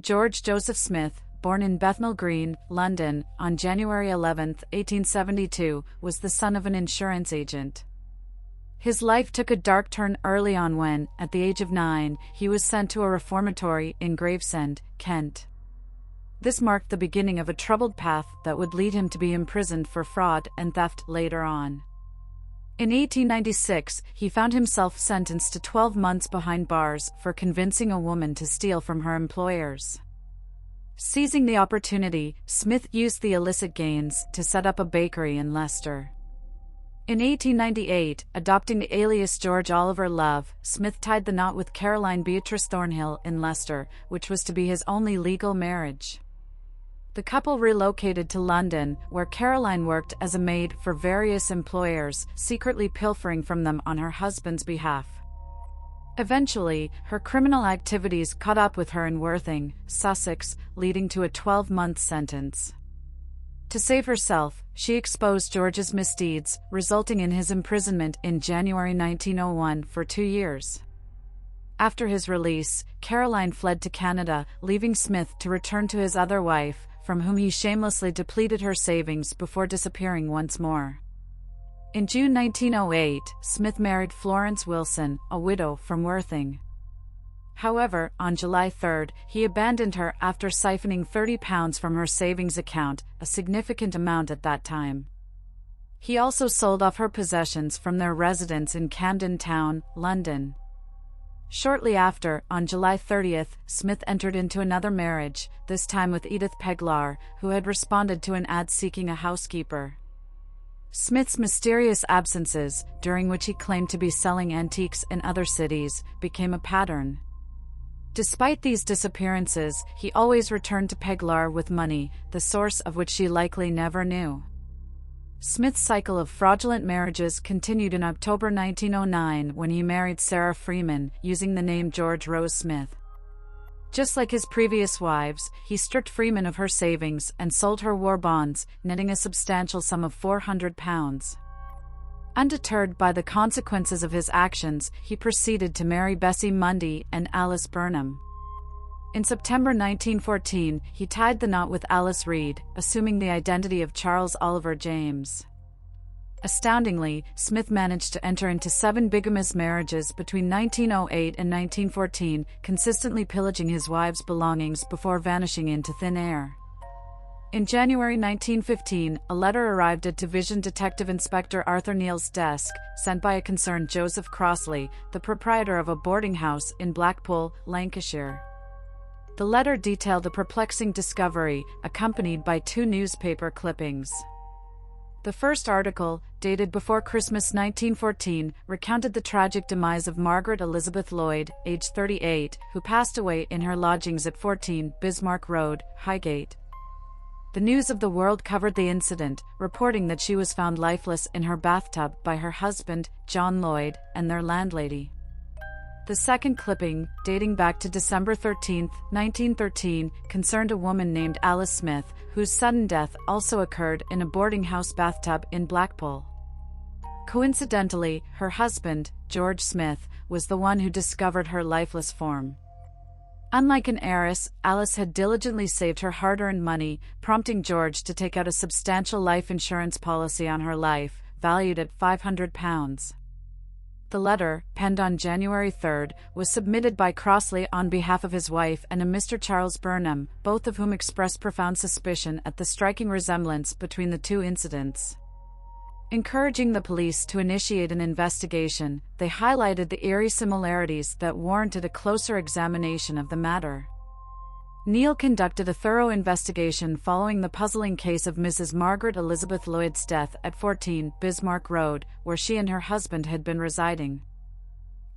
George Joseph Smith, born in Bethnal Green, London, on January 11, 1872, was the son of an insurance agent. His life took a dark turn early on when, at the age of 9, he was sent to a reformatory in Gravesend, Kent. This marked the beginning of a troubled path that would lead him to be imprisoned for fraud and theft later on. In 1896, he found himself sentenced to 12 months behind bars for convincing a woman to steal from her employers. Seizing the opportunity, Smith used the illicit gains to set up a bakery in Leicester. In 1898, adopting the alias George Oliver Love, Smith tied the knot with Caroline Beatrice Thornhill in Leicester, which was to be his only legal marriage. The couple relocated to London, where Caroline worked as a maid for various employers, secretly pilfering from them on her husband's behalf. Eventually, her criminal activities caught up with her in Worthing, Sussex, leading to a 12-month sentence. To save herself, she exposed George's misdeeds, resulting in his imprisonment in January 1901 for 2 years. After his release, Caroline fled to Canada, leaving Smith to return to his other wife, from whom he shamelessly depleted her savings before disappearing once more. In June 1908, Smith married Florence Wilson, a widow from Worthing. However, on July 3, he abandoned her after siphoning £30 from her savings account, a significant amount at that time. He also sold off her possessions from their residence in Camden Town, London. Shortly after, on July 30, Smith entered into another marriage, this time with Edith Peglar, who had responded to an ad seeking a housekeeper. Smith's mysterious absences, during which he claimed to be selling antiques in other cities, became a pattern. Despite these disappearances, he always returned to Peglar with money, the source of which she likely never knew. Smith's cycle of fraudulent marriages continued in October 1909 when he married Sarah Freeman, using the name George Rose Smith. Just like his previous wives, he stripped Freeman of her savings and sold her war bonds, netting a substantial sum of £400. Undeterred by the consequences of his actions, he proceeded to marry Bessie Mundy and Alice Burnham. In September 1914, he tied the knot with Alice Reed, assuming the identity of Charles Oliver James. Astoundingly, Smith managed to enter into 7 bigamous marriages between 1908 and 1914, consistently pillaging his wives' belongings before vanishing into thin air. In January 1915, a letter arrived at Division Detective Inspector Arthur Neal's desk, sent by a concerned Joseph Crossley, the proprietor of a boarding house in Blackpool, Lancashire. The letter detailed a perplexing discovery, accompanied by 2 newspaper clippings. The first article, dated before Christmas 1914, recounted the tragic demise of Margaret Elizabeth Lloyd, aged 38, who passed away in her lodgings at 14 Bismarck Road, Highgate. The News of the World covered the incident, reporting that she was found lifeless in her bathtub by her husband, John Lloyd, and their landlady. The second clipping, dating back to December 13, 1913, concerned a woman named Alice Smith, whose sudden death also occurred in a boarding house bathtub in Blackpool. Coincidentally, her husband, George Smith, was the one who discovered her lifeless form. Unlike an heiress, Alice had diligently saved her hard-earned money, prompting George to take out a substantial life insurance policy on her life, valued at £500. The letter, penned on January 3, was submitted by Crossley on behalf of his wife and a Mr. Charles Burnham, both of whom expressed profound suspicion at the striking resemblance between the 2 incidents. Encouraging the police to initiate an investigation, they highlighted the eerie similarities that warranted a closer examination of the matter. Neal conducted a thorough investigation following the puzzling case of Mrs. Margaret Elizabeth Lloyd's death at 14 Bismarck Road, where she and her husband had been residing.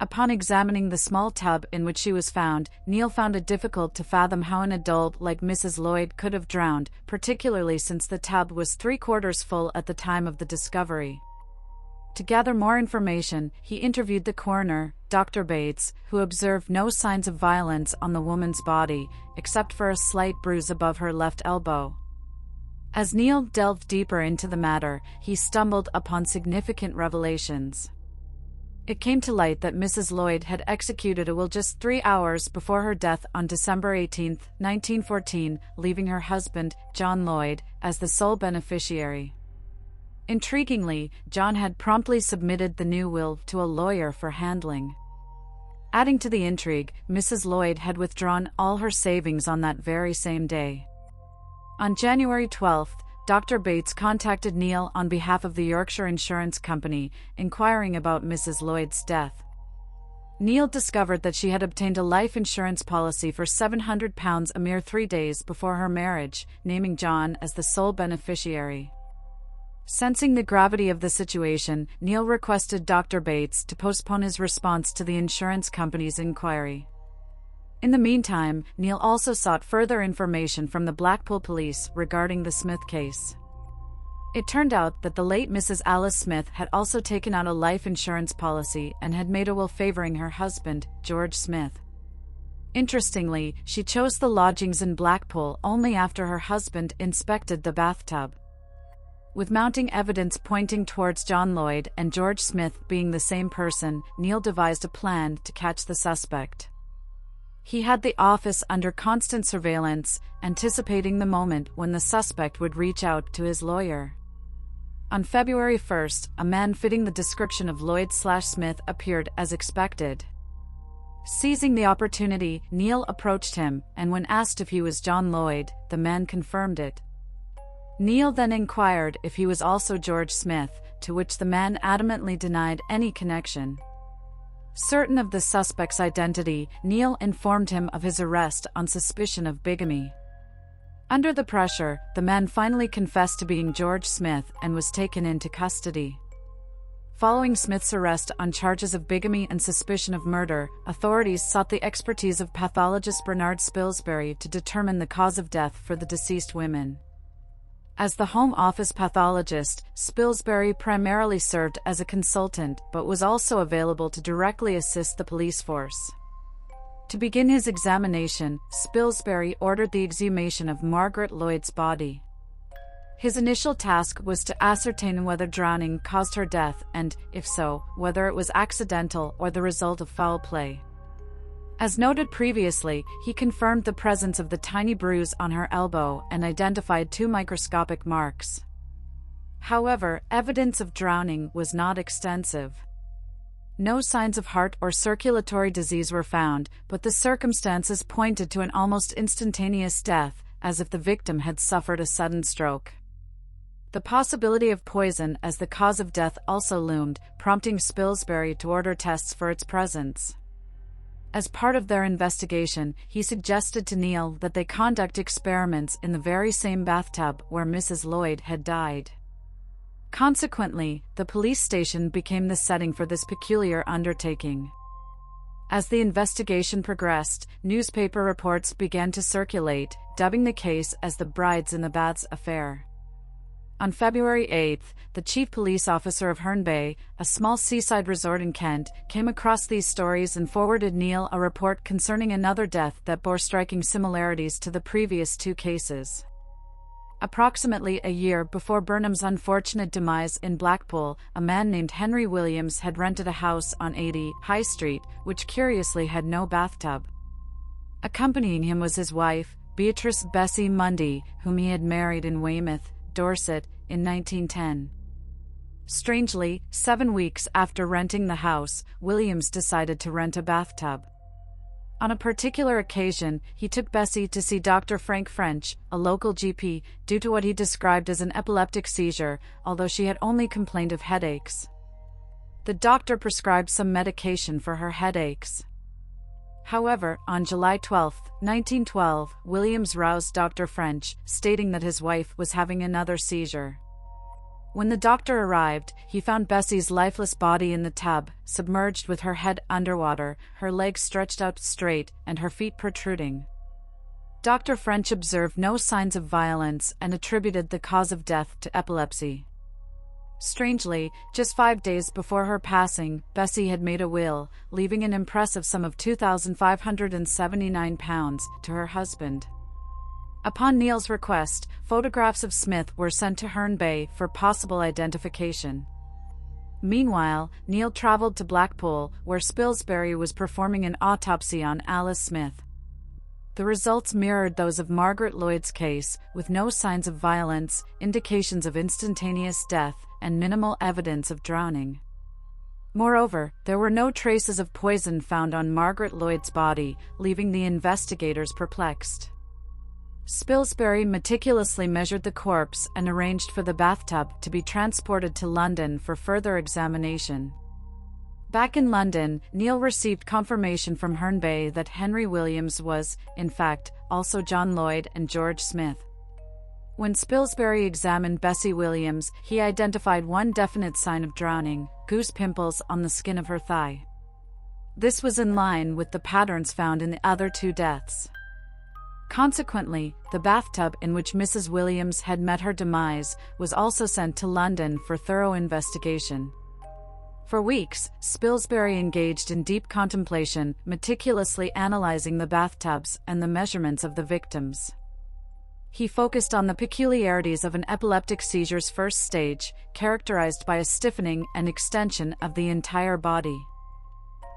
Upon examining the small tub in which she was found, Neal found it difficult to fathom how an adult like Mrs. Lloyd could have drowned, particularly since the tub was 3/4 full at the time of the discovery. To gather more information, he interviewed the coroner, Dr. Bates, who observed no signs of violence on the woman's body, except for a slight bruise above her left elbow. As Neal delved deeper into the matter, he stumbled upon significant revelations. It came to light that Mrs. Lloyd had executed a will just 3 hours before her death on December 18, 1914, leaving her husband, John Lloyd, as the sole beneficiary. Intriguingly, John had promptly submitted the new will to a lawyer for handling. Adding to the intrigue, Mrs. Lloyd had withdrawn all her savings on that very same day. On January 12, Dr. Bates contacted Neil on behalf of the Yorkshire Insurance Company, inquiring about Mrs. Lloyd's death. Neil discovered that she had obtained a life insurance policy for £700 a mere 3 days before her marriage, naming John as the sole beneficiary. Sensing the gravity of the situation, Neil requested Dr. Bates to postpone his response to the insurance company's inquiry. In the meantime, Neil also sought further information from the Blackpool police regarding the Smith case. It turned out that the late Mrs. Alice Smith had also taken out a life insurance policy and had made a will favoring her husband, George Smith. Interestingly, she chose the lodgings in Blackpool only after her husband inspected the bathtub. With mounting evidence pointing towards John Lloyd and George Smith being the same person, Neil devised a plan to catch the suspect. He had the office under constant surveillance, anticipating the moment when the suspect would reach out to his lawyer. On February 1st, a man fitting the description of Lloyd/Smith appeared as expected. Seizing the opportunity, Neil approached him, and when asked if he was John Lloyd, the man confirmed it. Neil then inquired if he was also George Smith, to which the man adamantly denied any connection. Certain of the suspect's identity, Neil informed him of his arrest on suspicion of bigamy. Under the pressure, the man finally confessed to being George Smith and was taken into custody. Following Smith's arrest on charges of bigamy and suspicion of murder, authorities sought the expertise of pathologist Bernard Spilsbury to determine the cause of death for the deceased women. As the Home Office pathologist, Spilsbury primarily served as a consultant but was also available to directly assist the police force. To begin his examination, Spilsbury ordered the exhumation of Margaret Lloyd's body. His initial task was to ascertain whether drowning caused her death and, if so, whether it was accidental or the result of foul play. As noted previously, he confirmed the presence of the tiny bruise on her elbow and identified 2 microscopic marks. However, evidence of drowning was not extensive. No signs of heart or circulatory disease were found, but the circumstances pointed to an almost instantaneous death, as if the victim had suffered a sudden stroke. The possibility of poison as the cause of death also loomed, prompting Spilsbury to order tests for its presence. As part of their investigation, he suggested to Neil that they conduct experiments in the very same bathtub where Mrs. Lloyd had died. Consequently, the police station became the setting for this peculiar undertaking. As the investigation progressed, newspaper reports began to circulate, dubbing the case as the Brides in the Baths affair. On February 8, the chief police officer of Herne Bay, a small seaside resort in Kent, came across these stories and forwarded Neil a report concerning another death that bore striking similarities to the previous 2 cases. Approximately a year before Burnham's unfortunate demise in Blackpool, a man named Henry Williams had rented a house on 80 High Street, which curiously had no bathtub. Accompanying him was his wife, Beatrice Bessie Mundy, whom he had married in Weymouth, Dorset, in 1910. Strangely, 7 weeks after renting the house, Williams decided to rent a bathtub. On a particular occasion, he took Bessie to see Dr. Frank French, a local GP, due to what he described as an epileptic seizure, although she had only complained of headaches. The doctor prescribed some medication for her headaches. However, on July 12, 1912, Williams roused Dr. French, stating that his wife was having another seizure. When the doctor arrived, he found Bessie's lifeless body in the tub, submerged with her head underwater, her legs stretched out straight, and her feet protruding. Dr. French observed no signs of violence and attributed the cause of death to epilepsy. Strangely, just 5 days before her passing, Bessie had made a will, leaving an impressive sum of £2,579 to her husband. Upon Neil's request, photographs of Smith were sent to Herne Bay for possible identification. Meanwhile, Neil traveled to Blackpool, where Spilsbury was performing an autopsy on Alice Smith. The results mirrored those of Margaret Lloyd's case, with no signs of violence, indications of instantaneous death, and minimal evidence of drowning. Moreover, there were no traces of poison found on Margaret Lloyd's body, leaving the investigators perplexed. Spilsbury meticulously measured the corpse and arranged for the bathtub to be transported to London for further examination. Back in London, Neil received confirmation from Herne Bay that Henry Williams was, in fact, also John Lloyd and George Smith. When Spilsbury examined Bessie Williams, he identified one definite sign of drowning: goose pimples on the skin of her thigh. This was in line with the patterns found in the other two deaths. Consequently, the bathtub in which Mrs. Williams had met her demise was also sent to London for thorough investigation. For weeks, Spilsbury engaged in deep contemplation, meticulously analyzing the bathtubs and the measurements of the victims. He focused on the peculiarities of an epileptic seizure's first stage, characterized by a stiffening and extension of the entire body.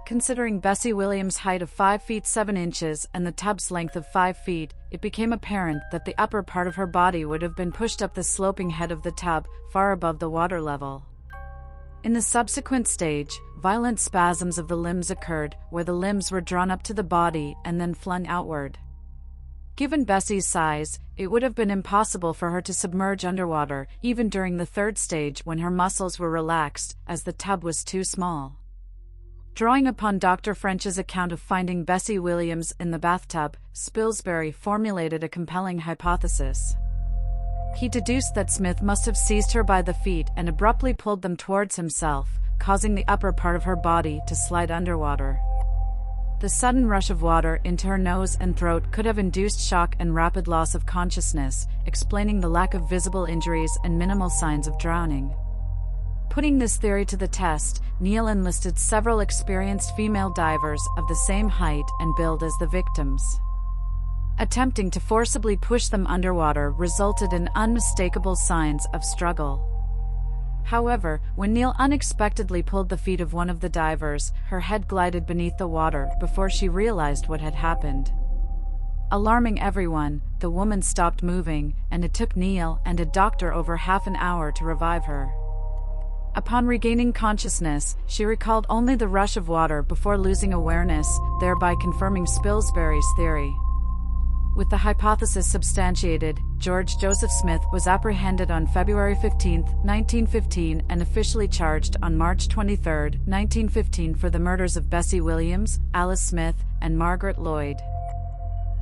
Considering Bessie Williams' height of 5 feet 7 inches and the tub's length of 5 feet, it became apparent that the upper part of her body would have been pushed up the sloping head of the tub, far above the water level. In the subsequent stage, violent spasms of the limbs occurred, where the limbs were drawn up to the body and then flung outward. Given Bessie's size, it would have been impossible for her to submerge underwater, even during the third stage when her muscles were relaxed, as the tub was too small. Drawing upon Dr. French's account of finding Bessie Williams in the bathtub, Spilsbury formulated a compelling hypothesis. He deduced that Smith must have seized her by the feet and abruptly pulled them towards himself, causing the upper part of her body to slide underwater. The sudden rush of water into her nose and throat could have induced shock and rapid loss of consciousness, explaining the lack of visible injuries and minimal signs of drowning. Putting this theory to the test, Neil enlisted several experienced female divers of the same height and build as the victims. Attempting to forcibly push them underwater resulted in unmistakable signs of struggle. However, when Neil unexpectedly pulled the feet of one of the divers, her head glided beneath the water before she realized what had happened. Alarming everyone, the woman stopped moving, and it took Neil and a doctor over half an hour to revive her. Upon regaining consciousness, she recalled only the rush of water before losing awareness, thereby confirming Spilsbury's theory. With the hypothesis substantiated, George Joseph Smith was apprehended on February 15, 1915 and officially charged on March 23, 1915 for the murders of Bessie Williams, Alice Smith, and Margaret Lloyd.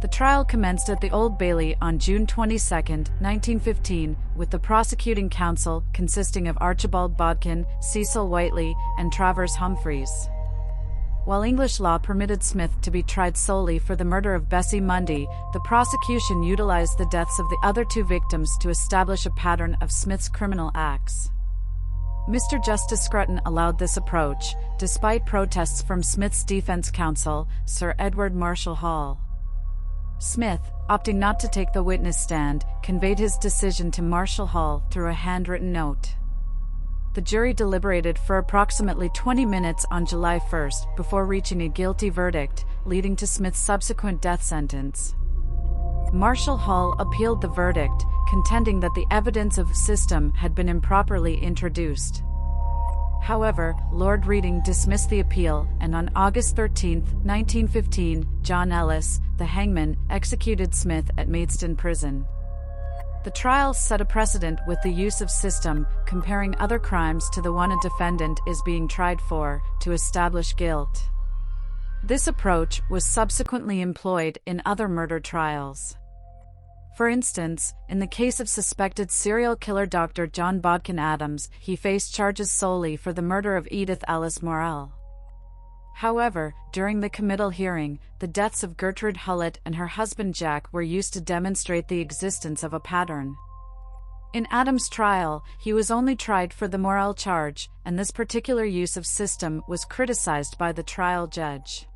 The trial commenced at the Old Bailey on June 22, 1915, with the prosecuting counsel consisting of Archibald Bodkin, Cecil Whiteley, and Travers Humphreys. While English law permitted Smith to be tried solely for the murder of Bessie Mundy, the prosecution utilized the deaths of the other two victims to establish a pattern of Smith's criminal acts. Mr. Justice Scruton allowed this approach, despite protests from Smith's defense counsel, Sir Edward Marshall Hall. Smith, opting not to take the witness stand, conveyed his decision to Marshall Hall through a handwritten note. The jury deliberated for approximately 20 minutes on July 1 before reaching a guilty verdict, leading to Smith's subsequent death sentence. Marshall Hall appealed the verdict, contending that the evidence of system had been improperly introduced. However, Lord Reading dismissed the appeal, and on August 13, 1915, John Ellis, the hangman, executed Smith at Maidstone Prison. The trial set a precedent with the use of system, comparing other crimes to the one a defendant is being tried for, to establish guilt. This approach was subsequently employed in other murder trials. For instance, in the case of suspected serial killer Dr. John Bodkin Adams, he faced charges solely for the murder of Edith Alice Morrell. However, during the committal hearing, the deaths of Gertrude Hullett and her husband Jack were used to demonstrate the existence of a pattern. In Adams' trial, he was only tried for the Morrell charge, and this particular use of system was criticized by the trial judge.